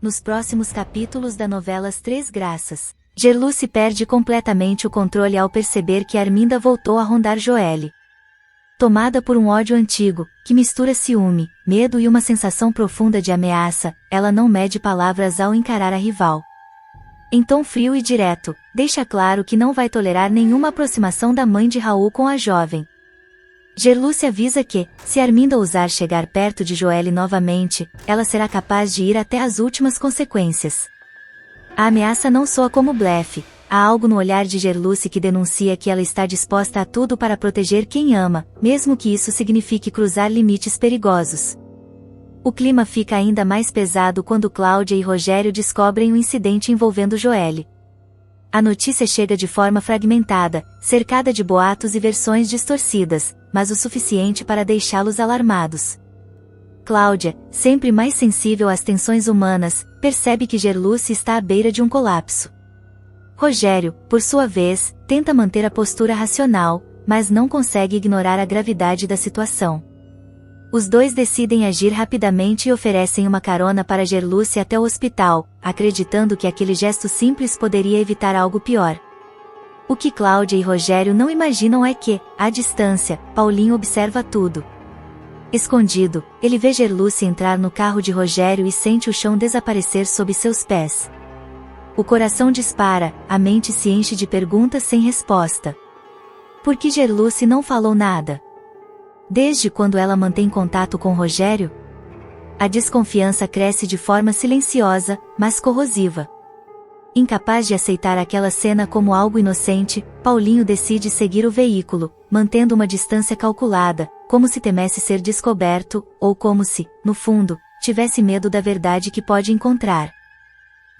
Nos próximos capítulos da novela As Três Graças, Gerluce perde completamente o controle ao perceber que Arminda voltou a rondar Joelle. Tomada por um ódio antigo, que mistura ciúme, medo e uma sensação profunda de ameaça, ela não mede palavras ao encarar a rival. Em tom frio e direto, deixa claro que não vai tolerar nenhuma aproximação da mãe de Raul com a jovem. Gerluce avisa que, se Arminda ousar chegar perto de Joelle novamente, ela será capaz de ir até as últimas consequências. A ameaça não soa como blefe, há algo no olhar de Gerluce que denuncia que ela está disposta a tudo para proteger quem ama, mesmo que isso signifique cruzar limites perigosos. O clima fica ainda mais pesado quando Cláudia e Rogério descobrem o incidente envolvendo Joelle. A notícia chega de forma fragmentada, cercada de boatos e versões distorcidas, mas o suficiente para deixá-los alarmados. Cláudia, sempre mais sensível às tensões humanas, percebe que Gerluce está à beira de um colapso. Rogério, por sua vez, tenta manter a postura racional, mas não consegue ignorar a gravidade da situação. Os dois decidem agir rapidamente e oferecem uma carona para Gerluce até o hospital, acreditando que aquele gesto simples poderia evitar algo pior. O que Cláudia e Rogério não imaginam é que, à distância, Paulinho observa tudo. Escondido, ele vê Gerluce entrar no carro de Rogério e sente o chão desaparecer sob seus pés. O coração dispara, a mente se enche de perguntas sem resposta. Por que Gerluce não falou nada? Desde quando ela mantém contato com Rogério? A desconfiança cresce de forma silenciosa, mas corrosiva. Incapaz de aceitar aquela cena como algo inocente, Paulinho decide seguir o veículo, mantendo uma distância calculada, como se temesse ser descoberto, ou como se, no fundo, tivesse medo da verdade que pode encontrar.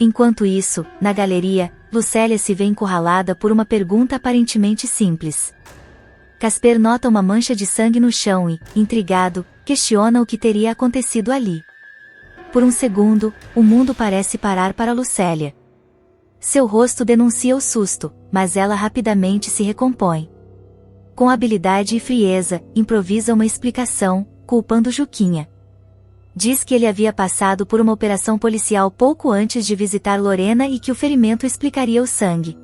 Enquanto isso, na galeria, Lucélia se vê encurralada por uma pergunta aparentemente simples. Casper nota uma mancha de sangue no chão e, intrigado, questiona o que teria acontecido ali. Por um segundo, o mundo parece parar para Lucélia. Seu rosto denuncia o susto, mas ela rapidamente se recompõe. Com habilidade e frieza, improvisa uma explicação, culpando Juquinha. Diz que ele havia passado por uma operação policial pouco antes de visitar Lorena e que o ferimento explicaria o sangue.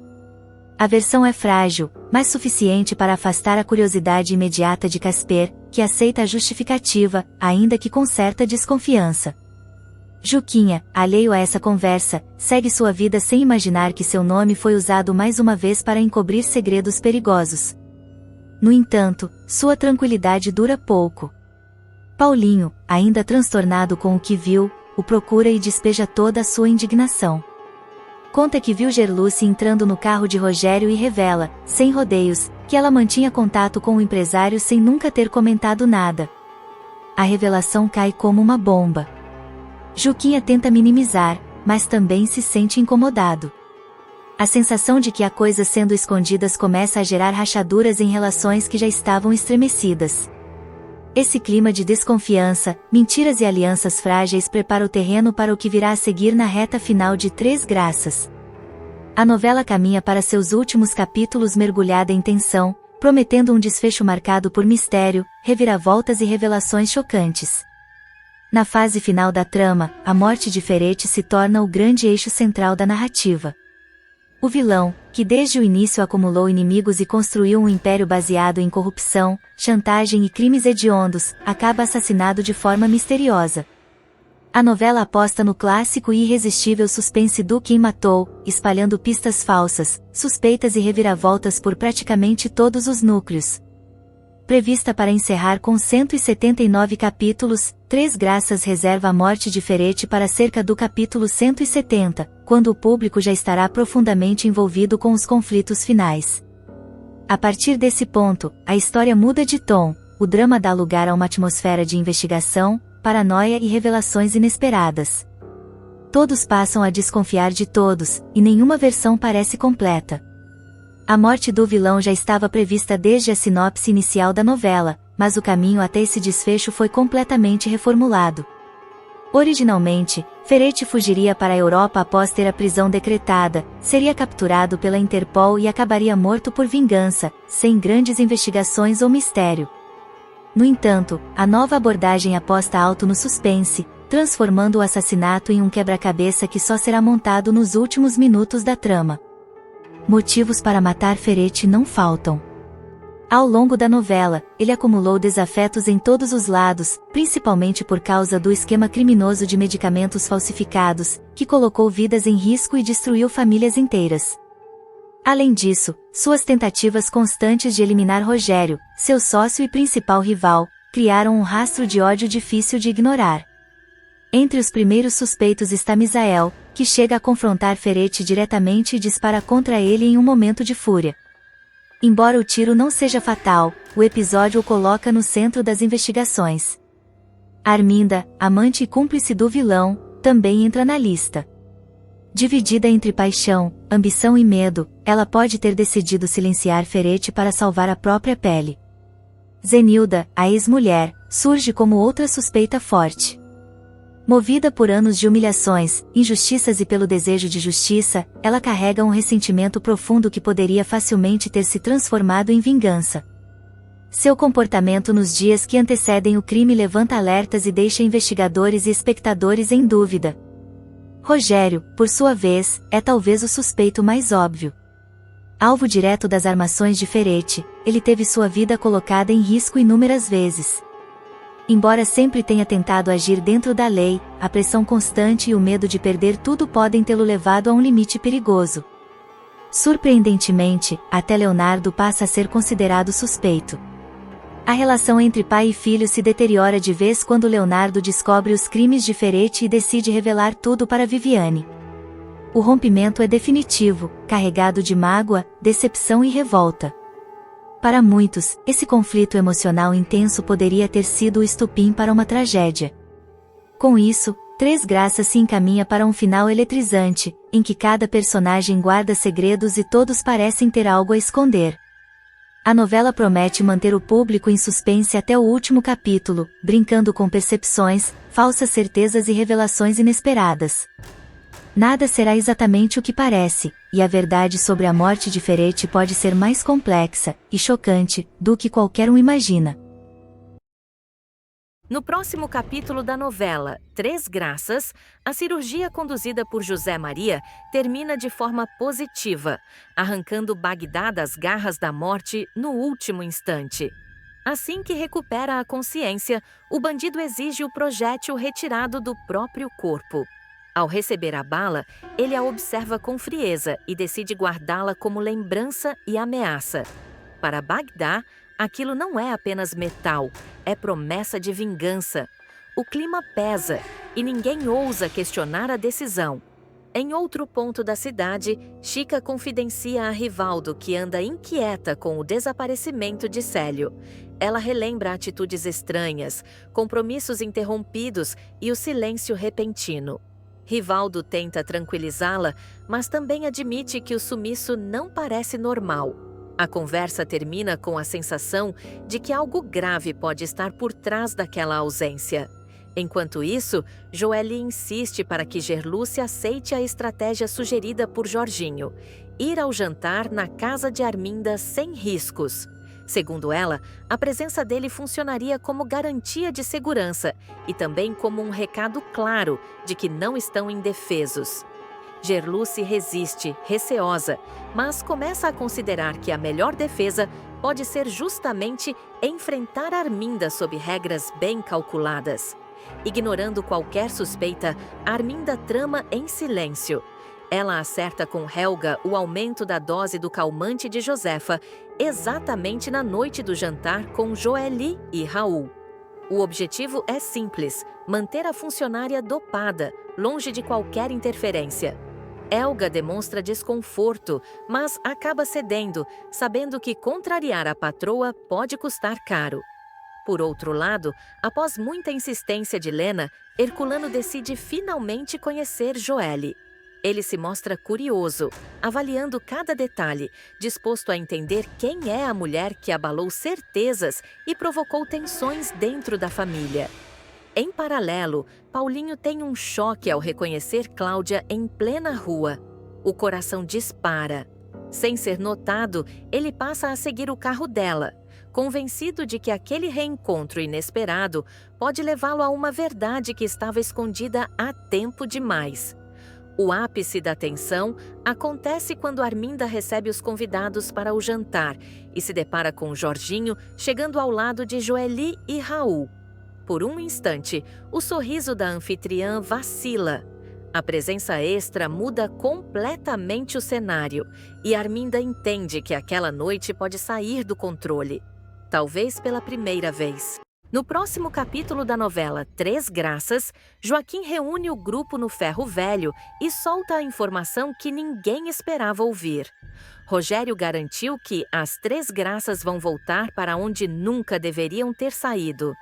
A versão é frágil, mas suficiente para afastar a curiosidade imediata de Casper, que aceita a justificativa, ainda que com certa desconfiança. Juquinha, alheio a essa conversa, segue sua vida sem imaginar que seu nome foi usado mais uma vez para encobrir segredos perigosos. No entanto, sua tranquilidade dura pouco. Paulinho, ainda transtornado com o que viu, o procura e despeja toda a sua indignação. Conta que viu Gerluce entrando no carro de Rogério e revela, sem rodeios, que ela mantinha contato com o empresário sem nunca ter comentado nada. A revelação cai como uma bomba. Juquinha tenta minimizar, mas também se sente incomodado. A sensação de que há coisas sendo escondidas começa a gerar rachaduras em relações que já estavam estremecidas. Esse clima de desconfiança, mentiras e alianças frágeis prepara o terreno para o que virá a seguir na reta final de Três Graças. A novela caminha para seus últimos capítulos mergulhada em tensão, prometendo um desfecho marcado por mistério, reviravoltas e revelações chocantes. Na fase final da trama, a morte de Ferete se torna o grande eixo central da narrativa. O vilão, que desde o início acumulou inimigos e construiu um império baseado em corrupção, chantagem e crimes hediondos, acaba assassinado de forma misteriosa. A novela aposta no clássico e irresistível suspense do quem matou, espalhando pistas falsas, suspeitas e reviravoltas por praticamente todos os núcleos. Prevista para encerrar com 179 capítulos, Três Graças reserva a morte de Ferete para cerca do capítulo 170, quando o público já estará profundamente envolvido com os conflitos finais. A partir desse ponto, a história muda de tom, o drama dá lugar a uma atmosfera de investigação, paranoia e revelações inesperadas. Todos passam a desconfiar de todos, e nenhuma versão parece completa. A morte do vilão já estava prevista desde a sinopse inicial da novela, mas o caminho até esse desfecho foi completamente reformulado. Originalmente, Ferete fugiria para a Europa após ter a prisão decretada, seria capturado pela Interpol e acabaria morto por vingança, sem grandes investigações ou mistério. No entanto, a nova abordagem aposta alto no suspense, transformando o assassinato em um quebra-cabeça que só será montado nos últimos minutos da trama. Motivos para matar Ferretti não faltam. Ao longo da novela, ele acumulou desafetos em todos os lados, principalmente por causa do esquema criminoso de medicamentos falsificados, que colocou vidas em risco e destruiu famílias inteiras. Além disso, suas tentativas constantes de eliminar Rogério, seu sócio e principal rival, criaram um rastro de ódio difícil de ignorar. Entre os primeiros suspeitos está Misael, que chega a confrontar Ferretti diretamente e dispara contra ele em um momento de fúria. Embora o tiro não seja fatal, o episódio o coloca no centro das investigações. Arminda, amante e cúmplice do vilão, também entra na lista. Dividida entre paixão, ambição e medo, ela pode ter decidido silenciar Ferretti para salvar a própria pele. Zenilda, a ex-mulher, surge como outra suspeita forte. Movida por anos de humilhações, injustiças e pelo desejo de justiça, ela carrega um ressentimento profundo que poderia facilmente ter se transformado em vingança. Seu comportamento nos dias que antecedem o crime levanta alertas e deixa investigadores e espectadores em dúvida. Rogério, por sua vez, é talvez o suspeito mais óbvio. Alvo direto das armações de Ferretti, ele teve sua vida colocada em risco inúmeras vezes. Embora sempre tenha tentado agir dentro da lei, a pressão constante e o medo de perder tudo podem tê-lo levado a um limite perigoso. Surpreendentemente, até Leonardo passa a ser considerado suspeito. A relação entre pai e filho se deteriora de vez quando Leonardo descobre os crimes de Ferretti e decide revelar tudo para Viviane. O rompimento é definitivo, carregado de mágoa, decepção e revolta. Para muitos, esse conflito emocional intenso poderia ter sido o estopim para uma tragédia. Com isso, Três Graças se encaminha para um final eletrizante, em que cada personagem guarda segredos e todos parecem ter algo a esconder. A novela promete manter o público em suspense até o último capítulo, brincando com percepções, falsas certezas e revelações inesperadas. Nada será exatamente o que parece, e a verdade sobre a morte de Ferretti pode ser mais complexa e chocante do que qualquer um imagina. No próximo capítulo da novela Três Graças, a cirurgia conduzida por José Maria termina de forma positiva, arrancando Bagdá das garras da morte no último instante. Assim que recupera a consciência, o bandido exige o projétil retirado do próprio corpo. Ao receber a bala, ele a observa com frieza e decide guardá-la como lembrança e ameaça. Para Bagdá, aquilo não é apenas metal, é promessa de vingança. O clima pesa e ninguém ousa questionar a decisão. Em outro ponto da cidade, Chica confidencia a Rivaldo que anda inquieta com o desaparecimento de Célio. Ela relembra atitudes estranhas, compromissos interrompidos e o silêncio repentino. Rivaldo tenta tranquilizá-la, mas também admite que o sumiço não parece normal. A conversa termina com a sensação de que algo grave pode estar por trás daquela ausência. Enquanto isso, Joely insiste para que Gerluce aceite a estratégia sugerida por Jorginho: ir ao jantar na casa de Arminda sem riscos. Segundo ela, a presença dele funcionaria como garantia de segurança e também como um recado claro de que não estão indefesos. Gerluce resiste, receosa, mas começa a considerar que a melhor defesa pode ser justamente enfrentar Arminda sob regras bem calculadas. Ignorando qualquer suspeita, Arminda trama em silêncio. Ela acerta com Helga o aumento da dose do calmante de Josefa, exatamente na noite do jantar com Joely e Raul. O objetivo é simples: manter a funcionária dopada, longe de qualquer interferência. Helga demonstra desconforto, mas acaba cedendo, sabendo que contrariar a patroa pode custar caro. Por outro lado, após muita insistência de Lena, Herculano decide finalmente conhecer Joely. Ele se mostra curioso, avaliando cada detalhe, disposto a entender quem é a mulher que abalou certezas e provocou tensões dentro da família. Em paralelo, Paulinho tem um choque ao reconhecer Cláudia em plena rua. O coração dispara. Sem ser notado, ele passa a seguir o carro dela. convencido de que aquele reencontro inesperado pode levá-lo a uma verdade que estava escondida há tempo demais. O ápice da tensão acontece quando Arminda recebe os convidados para o jantar e se depara com Jorginho chegando ao lado de Joely e Raul. Por um instante, o sorriso da anfitriã vacila. A presença extra muda completamente o cenário e Arminda entende que aquela noite pode sair do controle. Talvez pela primeira vez. No próximo capítulo da novela Três Graças, Joaquim reúne o grupo no Ferro Velho e solta a informação que ninguém esperava ouvir. Rogério garantiu que as Três Graças vão voltar para onde nunca deveriam ter saído.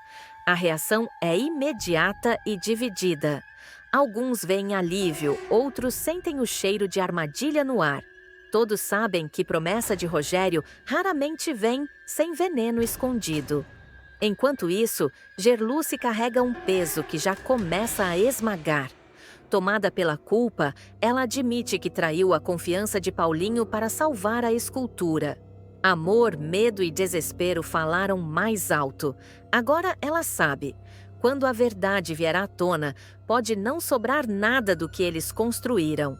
A reação é imediata e dividida. Alguns veem alívio, outros sentem o cheiro de armadilha no ar. Todos sabem que promessa de Rogério raramente vem sem veneno escondido. Enquanto isso, Gerluce carrega um peso que já começa a esmagar. Tomada pela culpa, ela admite que traiu a confiança de Paulinho para salvar a escultura. Amor, medo e desespero falaram mais alto. Agora ela sabe. Quando a verdade vier à tona, pode não sobrar nada do que eles construíram.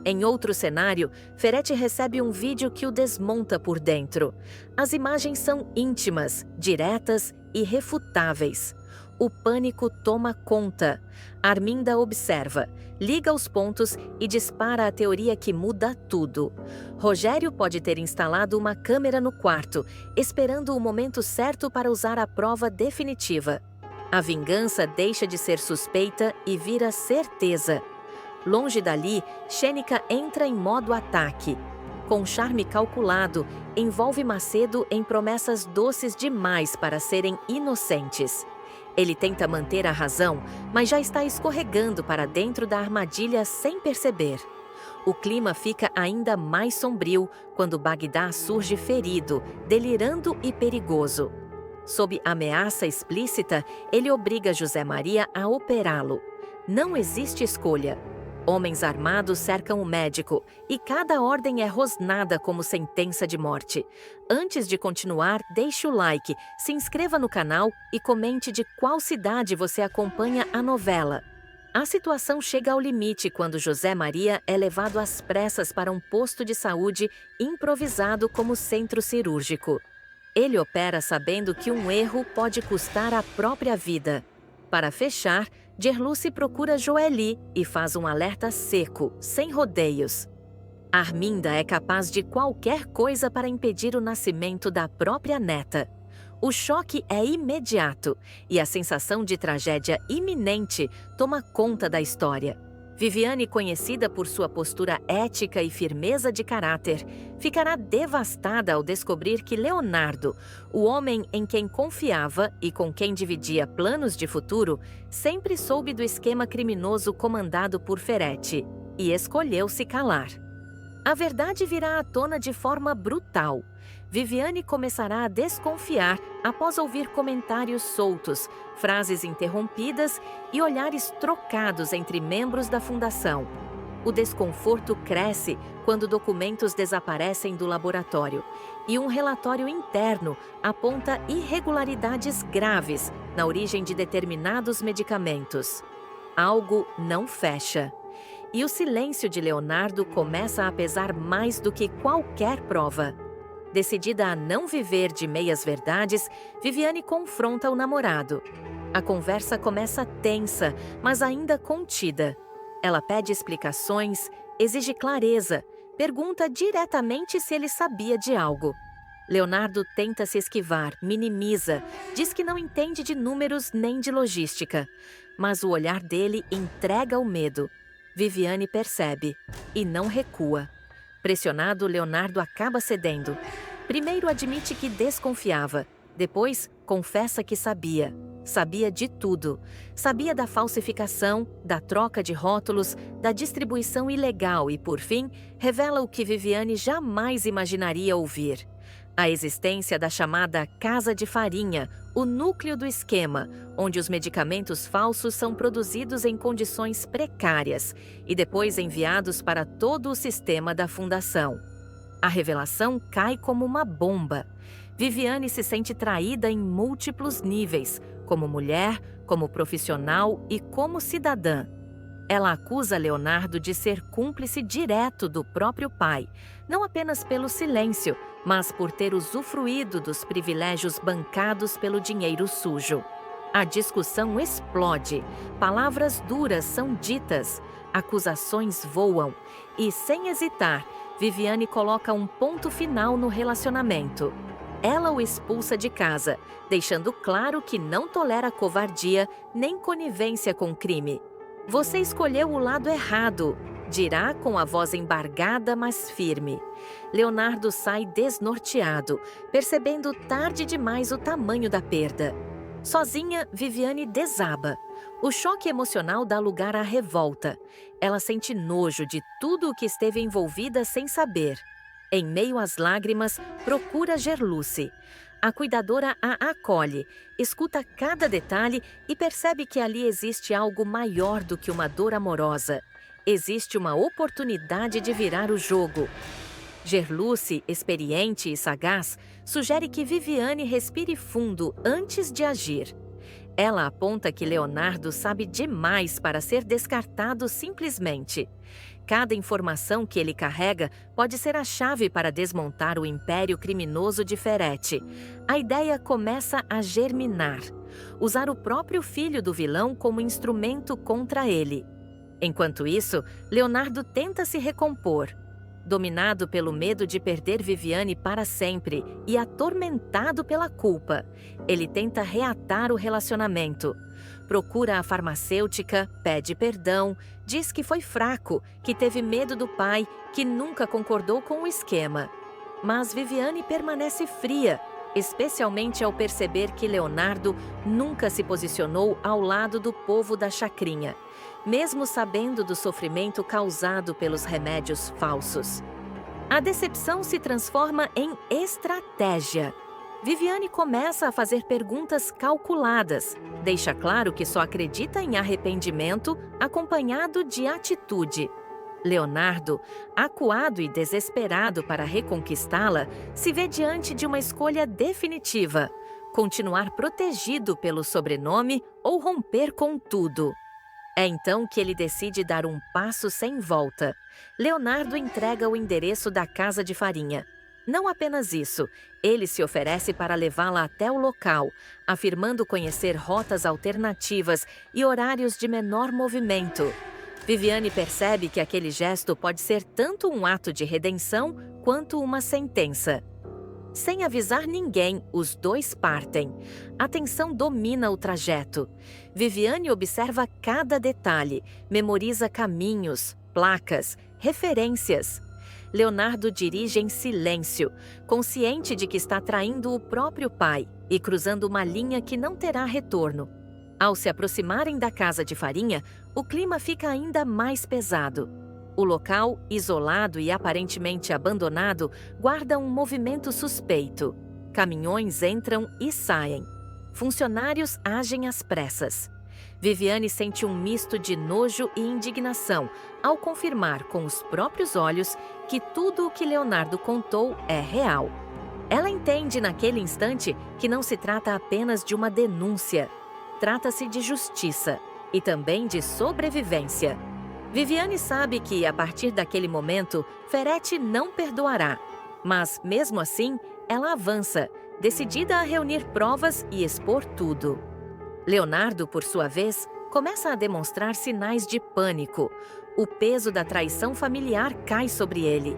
Em outro cenário, Ferete recebe um vídeo que o desmonta por dentro. As imagens são íntimas, diretas e irrefutáveis. O pânico toma conta. Arminda observa, liga os pontos e dispara a teoria que muda tudo. Rogério pode ter instalado uma câmera no quarto, esperando o momento certo para usar a prova definitiva. A vingança deixa de ser suspeita e vira certeza. Longe dali, Xênica entra em modo ataque. Com charme calculado, envolve Macedo em promessas doces demais para serem inocentes. Ele tenta manter a razão, mas já está escorregando para dentro da armadilha sem perceber. O clima fica ainda mais sombrio quando Bagdá surge ferido, delirando e perigoso. Sob ameaça explícita, ele obriga José Maria a operá-lo. Não existe escolha. Homens armados cercam o médico e cada ordem é rosnada como sentença de morte. Antes de continuar, deixe o like, se inscreva no canal e comente de qual cidade você acompanha a novela. A situação chega ao limite quando José Maria é levado às pressas para um posto de saúde improvisado como centro cirúrgico. Ele opera sabendo que um erro pode custar a própria vida. Para fechar, Gerluce procura Joely e faz um alerta seco, sem rodeios. Arminda é capaz de qualquer coisa para impedir o nascimento da própria neta. O choque é imediato e a sensação de tragédia iminente toma conta da história. Viviane, conhecida por sua postura ética e firmeza de caráter, ficará devastada ao descobrir que Leonardo, o homem em quem confiava e com quem dividia planos de futuro, sempre soube do esquema criminoso comandado por Ferete e escolheu se calar. A verdade virá à tona de forma brutal. Viviane começará a desconfiar após ouvir comentários soltos, frases interrompidas e olhares trocados entre membros da fundação. O desconforto cresce quando documentos desaparecem do laboratório e um relatório interno aponta irregularidades graves na origem de determinados medicamentos. Algo não fecha. E o silêncio de Leonardo começa a pesar mais do que qualquer prova. Decidida a não viver de meias-verdades, Viviane confronta o namorado. A conversa começa tensa, mas ainda contida. Ela pede explicações, exige clareza, pergunta diretamente se ele sabia de algo. Leonardo tenta se esquivar, minimiza, diz que não entende de números nem de logística. Mas o olhar dele entrega o medo. Viviane percebe e não recua. Pressionado, Leonardo acaba cedendo. Primeiro admite que desconfiava, depois confessa que sabia. Sabia de tudo. Sabia da falsificação, da troca de rótulos, da distribuição ilegal e, por fim, revela o que Viviane jamais imaginaria ouvir. A existência da chamada Casa de Farinha, o núcleo do esquema, onde os medicamentos falsos são produzidos em condições precárias e depois enviados para todo o sistema da fundação. A revelação cai como uma bomba. Viviane se sente traída em múltiplos níveis, como mulher, como profissional e como cidadã. Ela acusa Leonardo de ser cúmplice direto do próprio pai, não apenas pelo silêncio, mas por ter usufruído dos privilégios bancados pelo dinheiro sujo. A discussão explode, palavras duras são ditas, acusações voam e, sem hesitar, Viviane coloca um ponto final no relacionamento. Ela o expulsa de casa, deixando claro que não tolera covardia nem conivência com crime. Você escolheu o lado errado, dirá com a voz embargada, mas firme. Leonardo sai desnorteado, percebendo tarde demais o tamanho da perda. Sozinha, Viviane desaba. O choque emocional dá lugar à revolta. Ela sente nojo de tudo o que esteve envolvida sem saber. Em meio às lágrimas, procura Gerluce. A cuidadora a acolhe, escuta cada detalhe e percebe que ali existe algo maior do que uma dor amorosa. Existe uma oportunidade de virar o jogo. Gerluce, experiente e sagaz, sugere que Viviane respire fundo antes de agir. Ela aponta que Leonardo sabe demais para ser descartado simplesmente. Cada informação que ele carrega pode ser a chave para desmontar o império criminoso de Ferretti. A ideia começa a germinar. Usar o próprio filho do vilão como instrumento contra ele. Enquanto isso, Leonardo tenta se recompor. Dominado pelo medo de perder Viviane para sempre e atormentado pela culpa, ele tenta reatar o relacionamento. Procura a farmacêutica, pede perdão, diz que foi fraco, que teve medo do pai, que nunca concordou com o esquema. Mas Viviane permanece fria, especialmente ao perceber que Leonardo nunca se posicionou ao lado do povo da chacrinha, mesmo sabendo do sofrimento causado pelos remédios falsos. A decepção se transforma em estratégia. Viviane começa a fazer perguntas calculadas, deixa claro que só acredita em arrependimento acompanhado de atitude. Leonardo, acuado e desesperado para reconquistá-la, se vê diante de uma escolha definitiva: continuar protegido pelo sobrenome ou romper com tudo. É então que ele decide dar um passo sem volta. Leonardo entrega o endereço da casa de farinha. Não apenas isso, ele se oferece para levá-la até o local, afirmando conhecer rotas alternativas e horários de menor movimento. Viviane percebe que aquele gesto pode ser tanto um ato de redenção quanto uma sentença. Sem avisar ninguém, os dois partem. A tensão domina o trajeto. Viviane observa cada detalhe, memoriza caminhos, placas, referências. Leonardo dirige em silêncio, consciente de que está traindo o próprio pai e cruzando uma linha que não terá retorno. Ao se aproximarem da casa de farinha, o clima fica ainda mais pesado. O local, isolado e aparentemente abandonado, guarda um movimento suspeito. Caminhões entram e saem. Funcionários agem às pressas. Viviane sente um misto de nojo e indignação ao confirmar com os próprios olhos que tudo o que Leonardo contou é real. Ela entende naquele instante que não se trata apenas de uma denúncia. Trata-se de justiça e também de sobrevivência. Viviane sabe que, a partir daquele momento, Ferretti não perdoará. Mas, mesmo assim, ela avança, decidida a reunir provas e expor tudo. Leonardo, por sua vez, começa a demonstrar sinais de pânico. O peso da traição familiar cai sobre ele.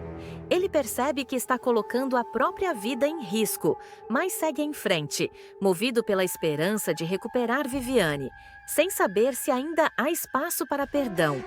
Ele percebe que está colocando a própria vida em risco, mas segue em frente, movido pela esperança de recuperar Viviane, sem saber se ainda há espaço para perdão.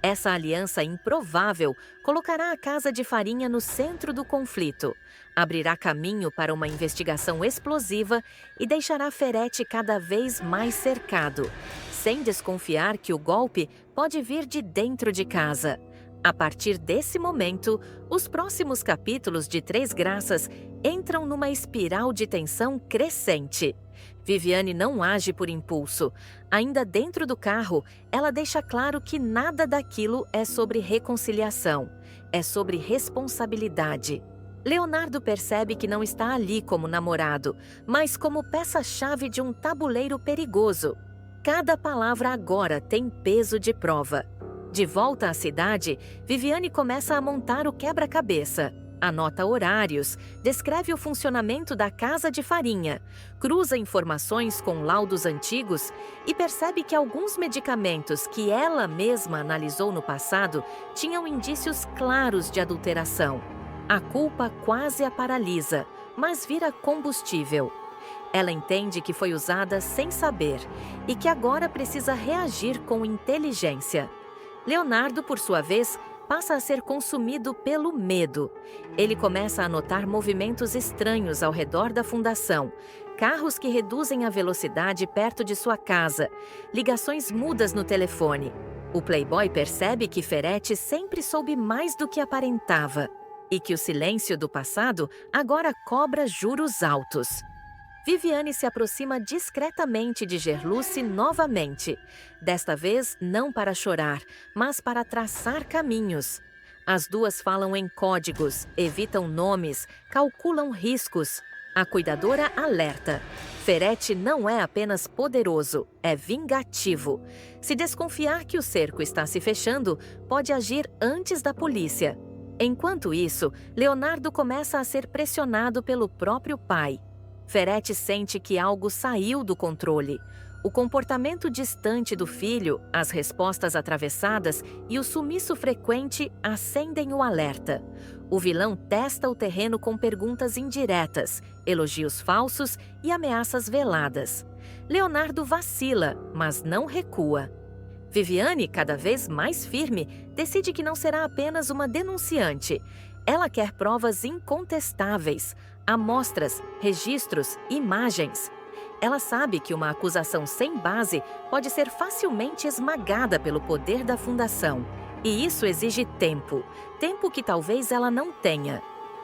Essa aliança improvável colocará a casa de farinha no centro do conflito, abrirá caminho para uma investigação explosiva e deixará Ferretti cada vez mais cercado, sem desconfiar que o golpe pode vir de dentro de casa. A partir desse momento, os próximos capítulos de Três Graças entram numa espiral de tensão crescente. Viviane não age por impulso. Ainda dentro do carro, ela deixa claro que nada daquilo é sobre reconciliação, é sobre responsabilidade. Leonardo percebe que não está ali como namorado, mas como peça-chave de um tabuleiro perigoso. Cada palavra agora tem peso de prova. De volta à cidade, Viviane começa a montar o quebra-cabeça. Anota horários, descreve o funcionamento da casa de farinha, cruza informações com laudos antigos e percebe que alguns medicamentos que ela mesma analisou no passado tinham indícios claros de adulteração. A culpa quase a paralisa, mas vira combustível. Ela entende que foi usada sem saber e que agora precisa reagir com inteligência. Leonardo, por sua vez, passa a ser consumido pelo medo. Ele começa a notar movimentos estranhos ao redor da fundação, carros que reduzem a velocidade perto de sua casa, ligações mudas no telefone. O playboy percebe que Ferretti sempre soube mais do que aparentava e que o silêncio do passado agora cobra juros altos. Viviane se aproxima discretamente de Gerluce novamente. Desta vez, não para chorar, mas para traçar caminhos. As duas falam em códigos, evitam nomes, calculam riscos. A cuidadora alerta. Ferretti não é apenas poderoso, é vingativo. Se desconfiar que o cerco está se fechando, pode agir antes da polícia. Enquanto isso, Leonardo começa a ser pressionado pelo próprio pai. Ferretti sente que algo saiu do controle. O comportamento distante do filho, as respostas atravessadas e o sumiço frequente acendem o alerta. O vilão testa o terreno com perguntas indiretas, elogios falsos e ameaças veladas. Leonardo vacila, mas não recua. Viviane, cada vez mais firme, decide que não será apenas uma denunciante. Ela quer provas incontestáveis, amostras, registros, imagens. Ela sabe que uma acusação sem base pode ser facilmente esmagada pelo poder da fundação. E isso exige tempo, tempo que talvez ela não tenha.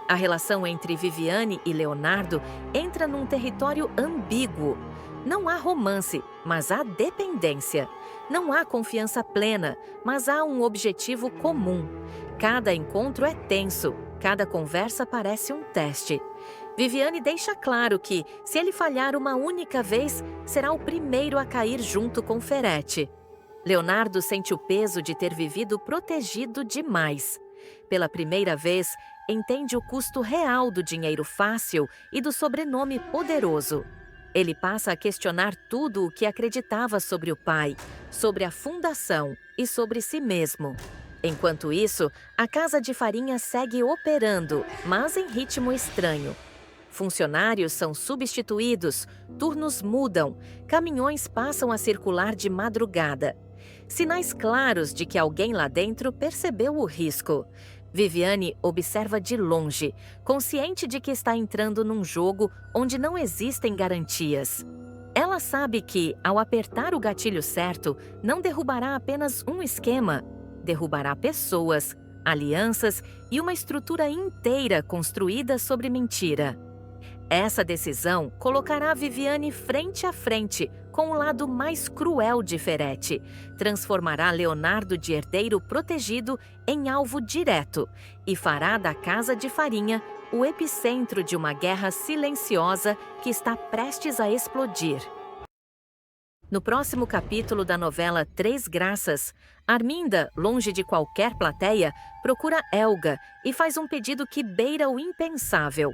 A relação entre Viviane e Leonardo entra num território ambíguo. Não há romance, mas há dependência. Não há confiança plena, mas há um objetivo comum. Cada encontro é tenso, cada conversa parece um teste. Viviane deixa claro que, se ele falhar uma única vez, será o primeiro a cair junto com Ferretti. Leonardo sente o peso de ter vivido protegido demais. Pela primeira vez, entende o custo real do dinheiro fácil e do sobrenome poderoso. Ele passa a questionar tudo o que acreditava sobre o pai, sobre a fundação e sobre si mesmo. Enquanto isso, a casa de farinha segue operando, mas em ritmo estranho. Funcionários são substituídos, turnos mudam, caminhões passam a circular de madrugada. Sinais claros de que alguém lá dentro percebeu o risco. Viviane observa de longe, consciente de que está entrando num jogo onde não existem garantias. Ela sabe que, ao apertar o gatilho certo, não derrubará apenas um esquema, derrubará pessoas, alianças e uma estrutura inteira construída sobre mentira. Essa decisão colocará Viviane frente a frente com o lado mais cruel de Ferretti, transformará Leonardo de herdeiro protegido em alvo direto e fará da casa de farinha o epicentro de uma guerra silenciosa que está prestes a explodir. No próximo capítulo da novela Três Graças, Arminda, longe de qualquer plateia, procura Helga e faz um pedido que beira o impensável.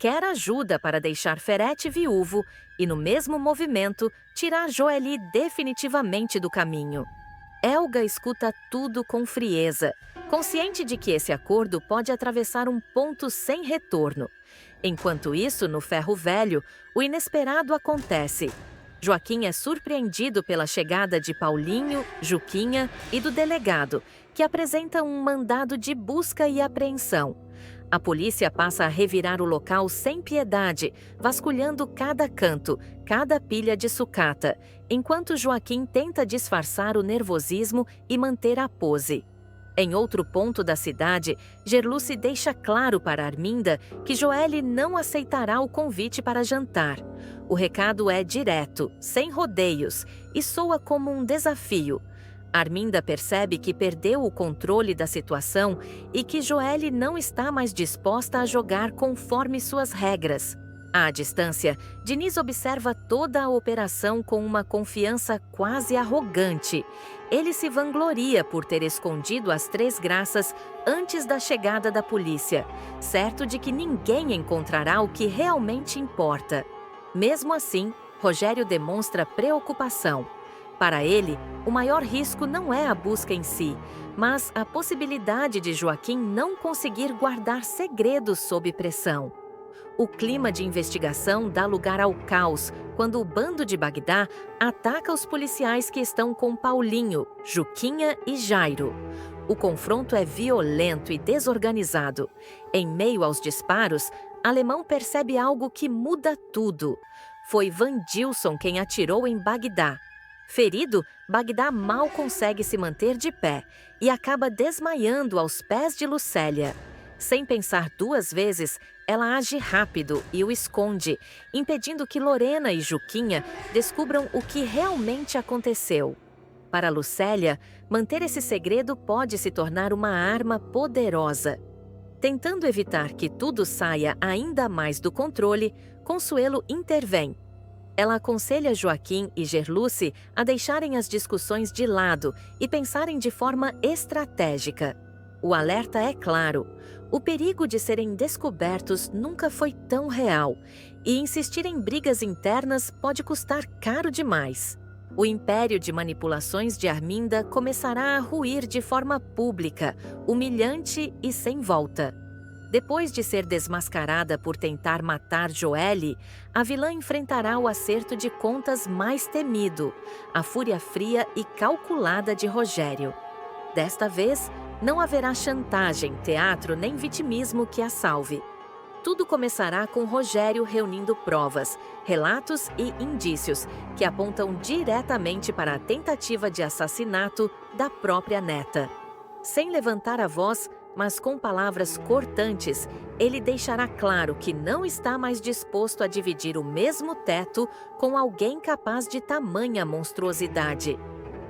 Quer ajuda para deixar Ferretti viúvo e, no mesmo movimento, tirar Joely definitivamente do caminho. Helga escuta tudo com frieza, consciente de que esse acordo pode atravessar um ponto sem retorno. Enquanto isso, no Ferro Velho, o inesperado acontece. Joaquim é surpreendido pela chegada de Paulinho, Juquinha e do delegado, que apresenta um mandado de busca e apreensão. A polícia passa a revirar o local sem piedade, vasculhando cada canto, cada pilha de sucata, enquanto Joaquim tenta disfarçar o nervosismo e manter a pose. Em outro ponto da cidade, Gerluce deixa claro para Arminda que Joely não aceitará o convite para jantar. O recado é direto, sem rodeios, e soa como um desafio. Arminda percebe que perdeu o controle da situação e que Joelle não está mais disposta a jogar conforme suas regras. À distância, Diniz observa toda a operação com uma confiança quase arrogante. Ele se vangloria por ter escondido as Três Graças antes da chegada da polícia, certo de que ninguém encontrará o que realmente importa. Mesmo assim, Rogério demonstra preocupação. Para ele, o maior risco não é a busca em si, mas a possibilidade de Joaquim não conseguir guardar segredos sob pressão. O clima de investigação dá lugar ao caos quando o bando de Bagdá ataca os policiais que estão com Paulinho, Juquinha e Jairo. O confronto é violento e desorganizado. Em meio aos disparos, Alemão percebe algo que muda tudo. Foi Vandilson quem atirou em Bagdá. Ferido, Bagdá mal consegue se manter de pé e acaba desmaiando aos pés de Lucélia. Sem pensar duas vezes, ela age rápido e o esconde, impedindo que Lorena e Juquinha descubram o que realmente aconteceu. Para Lucélia, manter esse segredo pode se tornar uma arma poderosa. Tentando evitar que tudo saia ainda mais do controle, Consuelo intervém. Ela aconselha Joaquim e Gerluce a deixarem as discussões de lado e pensarem de forma estratégica. O alerta é claro: o perigo de serem descobertos nunca foi tão real, e insistir em brigas internas pode custar caro demais. O império de manipulações de Arminda começará a ruir de forma pública, humilhante e sem volta. Depois de ser desmascarada por tentar matar Joelle, a vilã enfrentará o acerto de contas mais temido, a fúria fria e calculada de Rogério. Desta vez, não haverá chantagem, teatro nem vitimismo que a salve. Tudo começará com Rogério reunindo provas, relatos e indícios que apontam diretamente para a tentativa de assassinato da própria neta. Sem levantar a voz, mas com palavras cortantes, ele deixará claro que não está mais disposto a dividir o mesmo teto com alguém capaz de tamanha monstruosidade.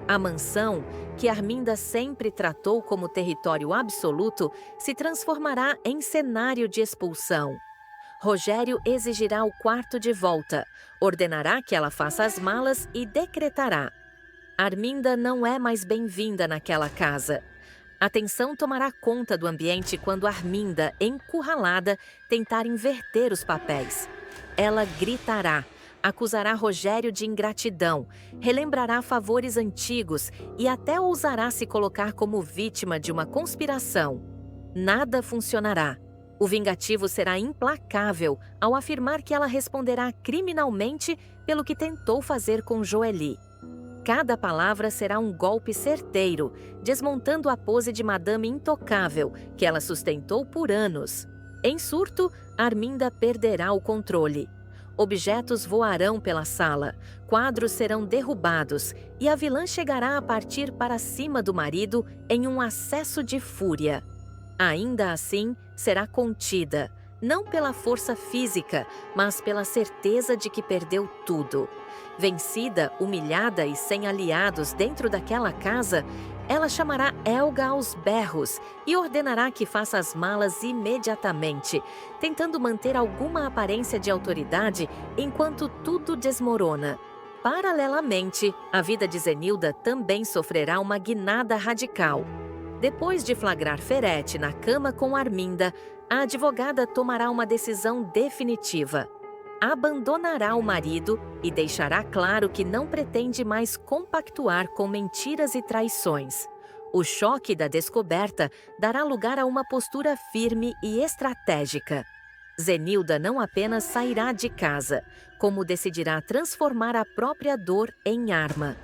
A mansão, que Arminda sempre tratou como território absoluto, se transformará em cenário de expulsão. Rogério exigirá o quarto de volta, ordenará que ela faça as malas e decretará: Arminda não é mais bem-vinda naquela casa. A tensão tomará conta do ambiente quando Arminda, encurralada, tentar inverter os papéis. Ela gritará, acusará Rogério de ingratidão, relembrará favores antigos e até ousará se colocar como vítima de uma conspiração. Nada funcionará. O vingativo será implacável ao afirmar que ela responderá criminalmente pelo que tentou fazer com Joely. Cada palavra será um golpe certeiro, desmontando a pose de Madame Intocável, que ela sustentou por anos. Em surto, Arminda perderá o controle. Objetos voarão pela sala, quadros serão derrubados e a vilã chegará a partir para cima do marido em um acesso de fúria. Ainda assim, será contida, não pela força física, mas pela certeza de que perdeu tudo. Vencida, humilhada e sem aliados dentro daquela casa, ela chamará Helga aos berros e ordenará que faça as malas imediatamente, tentando manter alguma aparência de autoridade enquanto tudo desmorona. Paralelamente, a vida de Zenilda também sofrerá uma guinada radical. Depois de flagrar Ferete na cama com Arminda, a advogada tomará uma decisão definitiva. Abandonará o marido e deixará claro que não pretende mais compactuar com mentiras e traições. O choque da descoberta dará lugar a uma postura firme e estratégica. Zenilda não apenas sairá de casa, como decidirá transformar a própria dor em arma.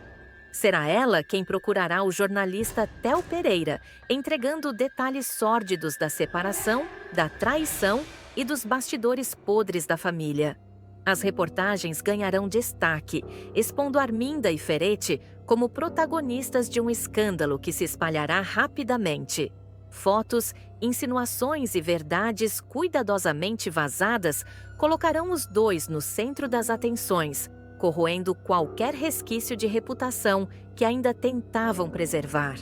Será ela quem procurará o jornalista Theo Pereira, entregando detalhes sórdidos da separação, da traição e dos bastidores podres da família. As reportagens ganharão destaque, expondo Arminda e Ferete como protagonistas de um escândalo que se espalhará rapidamente. Fotos, insinuações e verdades cuidadosamente vazadas colocarão os dois no centro das atenções. corroendo qualquer resquício de reputação que ainda tentavam preservar.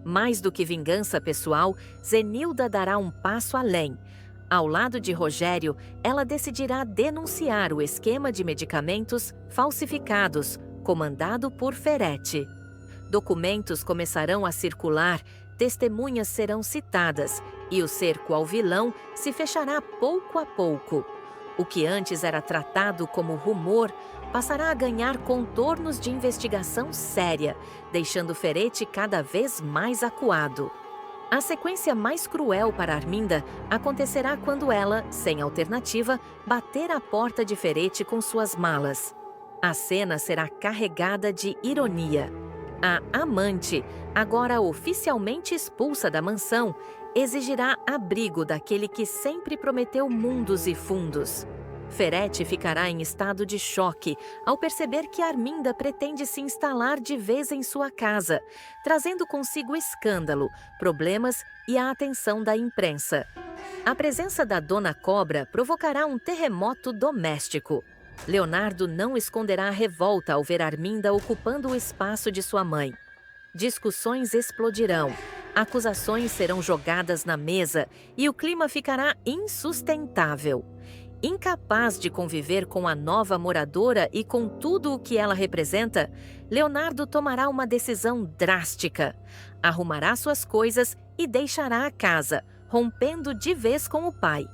Mais do que vingança pessoal, Zenilda dará um passo além. Ao lado de Rogério, ela decidirá denunciar o esquema de medicamentos falsificados, comandado por Ferretti. Documentos começarão a circular, testemunhas serão citadas e o cerco ao vilão se fechará pouco a pouco. O que antes era tratado como rumor passará a ganhar contornos de investigação séria, deixando Ferretti cada vez mais acuado. A sequência mais cruel para Arminda acontecerá quando ela, sem alternativa, bater a porta de Ferretti com suas malas. A cena será carregada de ironia. A amante, agora oficialmente expulsa da mansão, exigirá abrigo daquele que sempre prometeu mundos e fundos. Ferretti ficará em estado de choque ao perceber que Arminda pretende se instalar de vez em sua casa, trazendo consigo escândalo, problemas e a atenção da imprensa. A presença da Dona Cobra provocará um terremoto doméstico. Leonardo não esconderá a revolta ao ver Arminda ocupando o espaço de sua mãe. Discussões explodirão, acusações serão jogadas na mesa e o clima ficará insustentável. Incapaz de conviver com a nova moradora e com tudo o que ela representa, Leonardo tomará uma decisão drástica. Arrumará suas coisas e deixará a casa, rompendo de vez com o pai.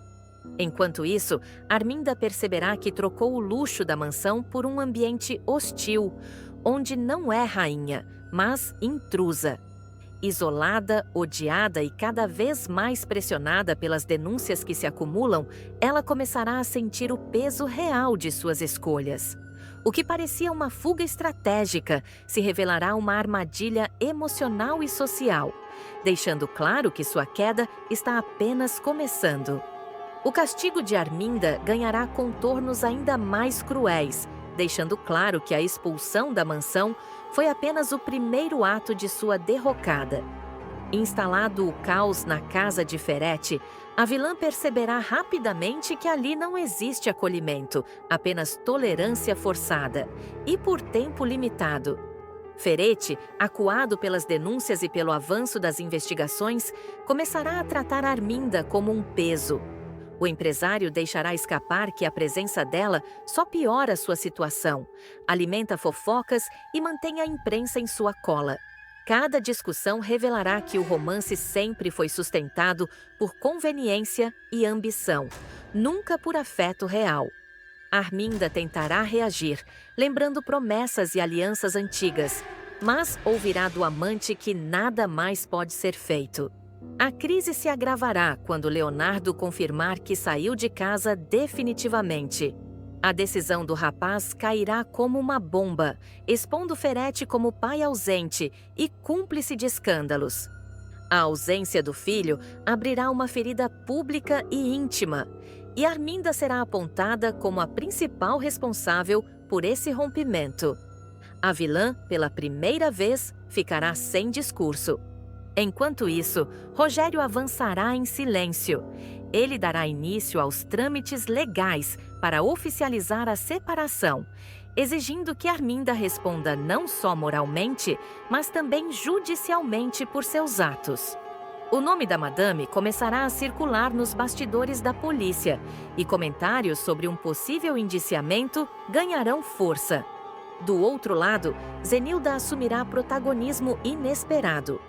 Enquanto isso, Arminda perceberá que trocou o luxo da mansão por um ambiente hostil, onde não é rainha, mas intrusa. Isolada, odiada e cada vez mais pressionada pelas denúncias que se acumulam, ela começará a sentir o peso real de suas escolhas. O que parecia uma fuga estratégica se revelará uma armadilha emocional e social, deixando claro que sua queda está apenas começando. O castigo de Arminda ganhará contornos ainda mais cruéis, deixando claro que a expulsão da mansão foi apenas o primeiro ato de sua derrocada. Instalado o caos na casa de Ferretti, a vilã perceberá rapidamente que ali não existe acolhimento, apenas tolerância forçada, e por tempo limitado. Ferretti, acuado pelas denúncias e pelo avanço das investigações, começará a tratar Arminda como um peso. O empresário deixará escapar que a presença dela só piora sua situação, alimenta fofocas e mantém a imprensa em sua cola. Cada discussão revelará que o romance sempre foi sustentado por conveniência e ambição, nunca por afeto real. Arminda tentará reagir, lembrando promessas e alianças antigas, mas ouvirá do amante que nada mais pode ser feito. A crise se agravará quando Leonardo confirmar que saiu de casa definitivamente. A decisão do rapaz cairá como uma bomba, expondo Ferretti como pai ausente e cúmplice de escândalos. A ausência do filho abrirá uma ferida pública e íntima, e Arminda será apontada como a principal responsável por esse rompimento. A vilã, pela primeira vez, ficará sem discurso. Enquanto isso, Rogério avançará em silêncio. Ele dará início aos trâmites legais para oficializar a separação, exigindo que Arminda responda não só moralmente, mas também judicialmente por seus atos. O nome da madame começará a circular nos bastidores da polícia e comentários sobre um possível indiciamento ganharão força. Do outro lado, Zenilda assumirá protagonismo inesperado.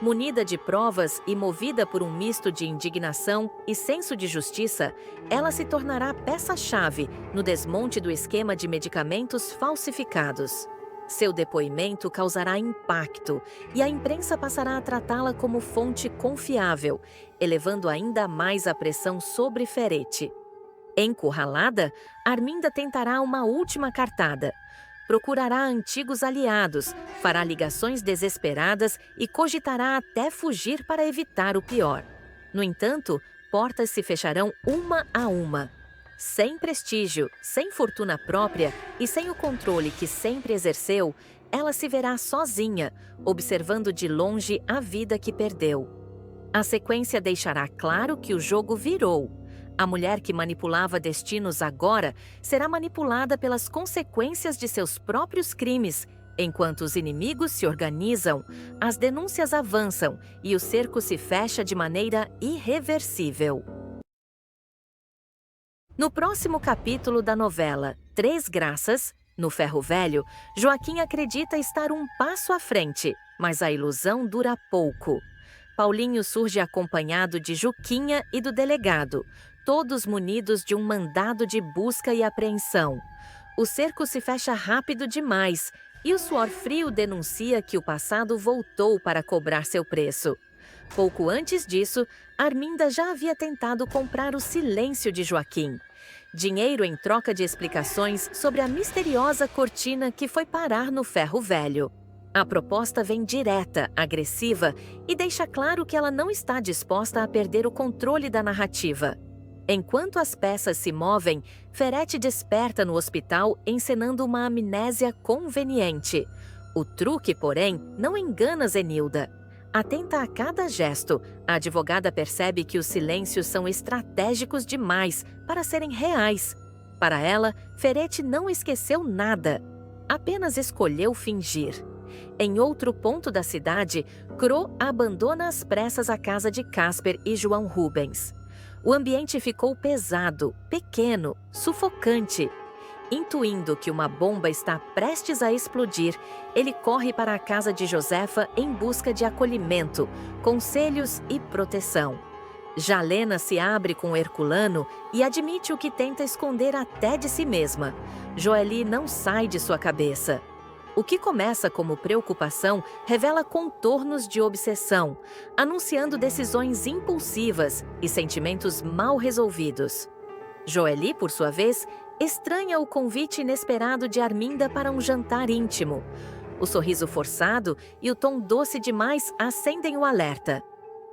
Munida de provas e movida por um misto de indignação e senso de justiça, ela se tornará peça-chave no desmonte do esquema de medicamentos falsificados. Seu depoimento causará impacto e a imprensa passará a tratá-la como fonte confiável, elevando ainda mais a pressão sobre Ferretti. Encurralada, Arminda tentará uma última cartada. Procurará antigos aliados, fará ligações desesperadas e cogitará até fugir para evitar o pior. No entanto, portas se fecharão uma a uma. Sem prestígio, sem fortuna própria e sem o controle que sempre exerceu, ela se verá sozinha, observando de longe a vida que perdeu. A sequência deixará claro que o jogo virou. A mulher que manipulava destinos agora será manipulada pelas consequências de seus próprios crimes. Enquanto os inimigos se organizam, as denúncias avançam e o cerco se fecha de maneira irreversível. No próximo capítulo da novela Três Graças, no Ferro Velho, Joaquim acredita estar um passo à frente, mas a ilusão dura pouco. Paulinho surge acompanhado de Juquinha e do delegado, todos munidos de um mandado de busca e apreensão. O cerco se fecha rápido demais e o suor frio denuncia que o passado voltou para cobrar seu preço. Pouco antes disso, Arminda já havia tentado comprar o silêncio de Joaquim. Dinheiro em troca de explicações sobre a misteriosa cortina que foi parar no Ferro Velho. A proposta vem direta, agressiva e deixa claro que ela não está disposta a perder o controle da narrativa. Enquanto as peças se movem, Ferete desperta no hospital encenando uma amnésia conveniente. O truque, porém, não engana Zenilda. Atenta a cada gesto, a advogada percebe que os silêncios são estratégicos demais para serem reais. Para ela, Ferete não esqueceu nada, apenas escolheu fingir. Em outro ponto da cidade, Cro abandona às pressas a casa de Casper e João Rubens. O ambiente ficou pesado, pequeno, sufocante. Intuindo que uma bomba está prestes a explodir, ele corre para a casa de Josefa em busca de acolhimento, conselhos e proteção. Jalena se abre com Herculano e admite o que tenta esconder até de si mesma. Joeli não sai de sua cabeça. O que começa como preocupação revela contornos de obsessão, anunciando decisões impulsivas e sentimentos mal resolvidos. Joeli, por sua vez, estranha o convite inesperado de Arminda para um jantar íntimo. O sorriso forçado e o tom doce demais acendem o alerta.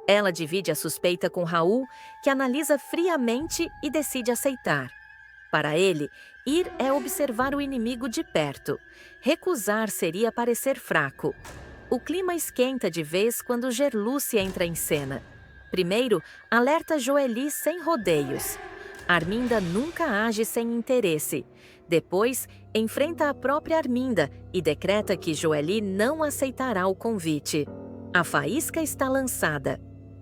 Ela divide a suspeita com Raul, que analisa friamente e decide aceitar. Para ele, ir é observar o inimigo de perto. Recusar seria parecer fraco. O clima esquenta de vez quando Gerluce entra em cena. Primeiro, alerta Joeli sem rodeios. Arminda nunca age sem interesse. Depois, enfrenta a própria Arminda e decreta que Joeli não aceitará o convite. A faísca está lançada.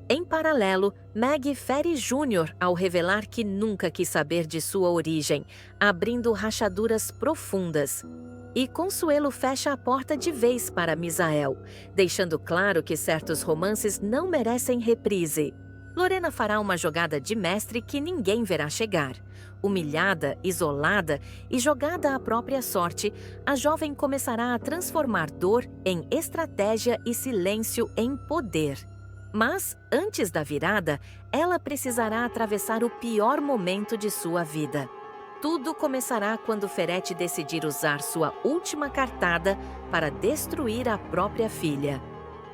Em paralelo, Meg fere Júnior ao revelar que nunca quis saber de sua origem, abrindo rachaduras profundas. E Consuelo fecha a porta de vez para Misael, deixando claro que certos romances não merecem reprise. Lorena fará uma jogada de mestre que ninguém verá chegar. Humilhada, isolada e jogada à própria sorte, a jovem começará a transformar dor em estratégia e silêncio em poder. Mas, antes da virada, ela precisará atravessar o pior momento de sua vida. Tudo começará quando Ferete decidir usar sua última cartada para destruir a própria filha.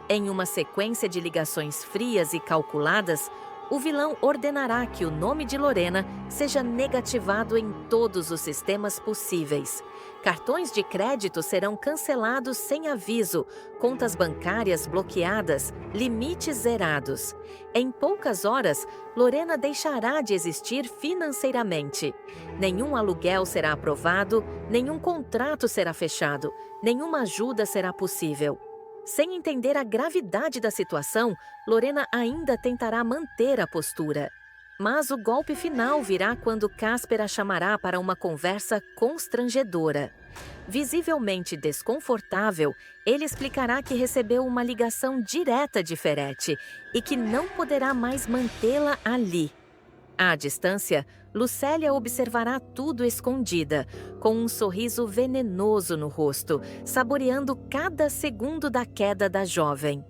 Em uma sequência de ligações frias e calculadas, o vilão ordenará que o nome de Lorena seja negativado em todos os sistemas possíveis. Cartões de crédito serão cancelados sem aviso, contas bancárias bloqueadas, limites zerados. Em poucas horas, Lorena deixará de existir financeiramente. Nenhum aluguel será aprovado, nenhum contrato será fechado, nenhuma ajuda será possível. Sem entender a gravidade da situação, Lorena ainda tentará manter a postura. Mas o golpe final virá quando Casper a chamará para uma conversa constrangedora. Visivelmente desconfortável, ele explicará que recebeu uma ligação direta de Ferete e que não poderá mais mantê-la ali. À distância, Lucélia observará tudo escondida, com um sorriso venenoso no rosto, saboreando cada segundo da queda da jovem.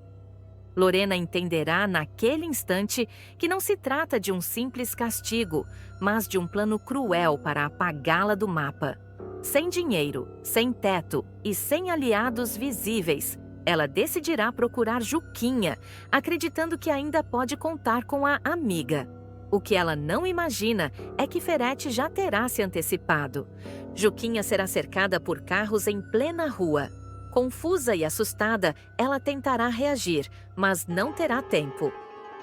Lorena entenderá naquele instante que não se trata de um simples castigo, mas de um plano cruel para apagá-la do mapa. Sem dinheiro, sem teto e sem aliados visíveis, ela decidirá procurar Juquinha, acreditando que ainda pode contar com a amiga. O que ela não imagina é que Ferete já terá se antecipado. Juquinha será cercada por carros em plena rua. Confusa e assustada, ela tentará reagir, mas não terá tempo.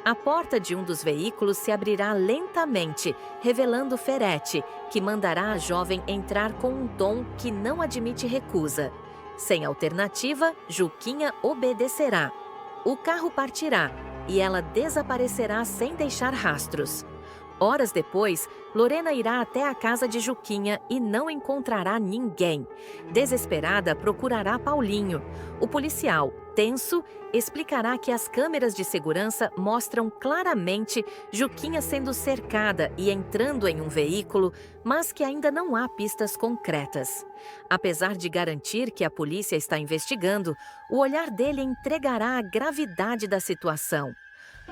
A porta de um dos veículos se abrirá lentamente, revelando Ferete, que mandará a jovem entrar com um tom que não admite recusa. Sem alternativa, Juquinha obedecerá. O carro partirá e ela desaparecerá sem deixar rastros. Horas depois, Lorena irá até a casa de Juquinha e não encontrará ninguém. Desesperada, procurará Paulinho. O policial, tenso, explicará que as câmeras de segurança mostram claramente Juquinha sendo cercada e entrando em um veículo, mas que ainda não há pistas concretas. Apesar de garantir que a polícia está investigando, o olhar dele entregará a gravidade da situação.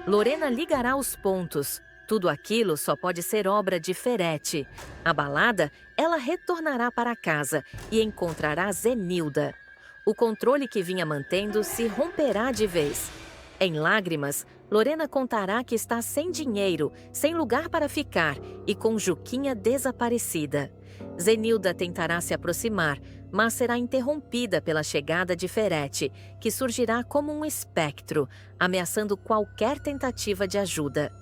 Lorena ligará os pontos. Tudo aquilo só pode ser obra de Ferete. Abalada, ela retornará para casa e encontrará Zenilda. O controle que vinha mantendo se romperá de vez. Em lágrimas, Lorena contará que está sem dinheiro, sem lugar para ficar e com Juquinha desaparecida. Zenilda tentará se aproximar, mas será interrompida pela chegada de Ferete, que surgirá como um espectro, ameaçando qualquer tentativa de ajuda.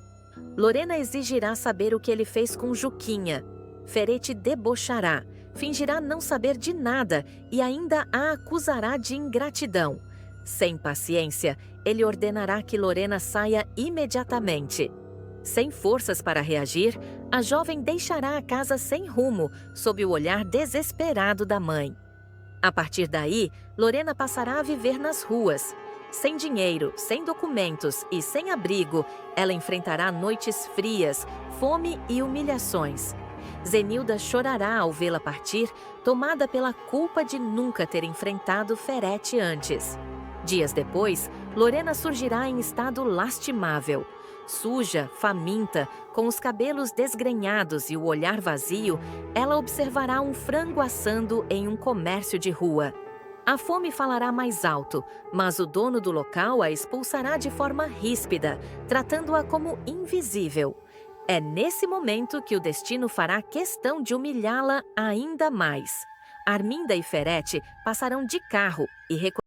Lorena exigirá saber o que ele fez com Juquinha. Ferete debochará, fingirá não saber de nada e ainda a acusará de ingratidão. Sem paciência, ele ordenará que Lorena saia imediatamente. Sem forças para reagir, a jovem deixará a casa sem rumo, sob o olhar desesperado da mãe. A partir daí, Lorena passará a viver nas ruas. Sem dinheiro, sem documentos e sem abrigo, ela enfrentará noites frias, fome e humilhações. Zenilda chorará ao vê-la partir, tomada pela culpa de nunca ter enfrentado Ferete antes. Dias depois, Lorena surgirá em estado lastimável. Suja, faminta, com os cabelos desgrenhados e o olhar vazio, ela observará um frango assando em um comércio de rua. A fome falará mais alto, mas o dono do local a expulsará de forma ríspida, tratando-a como invisível. É nesse momento que o destino fará questão de humilhá-la ainda mais. Arminda e Ferete passarão de carro e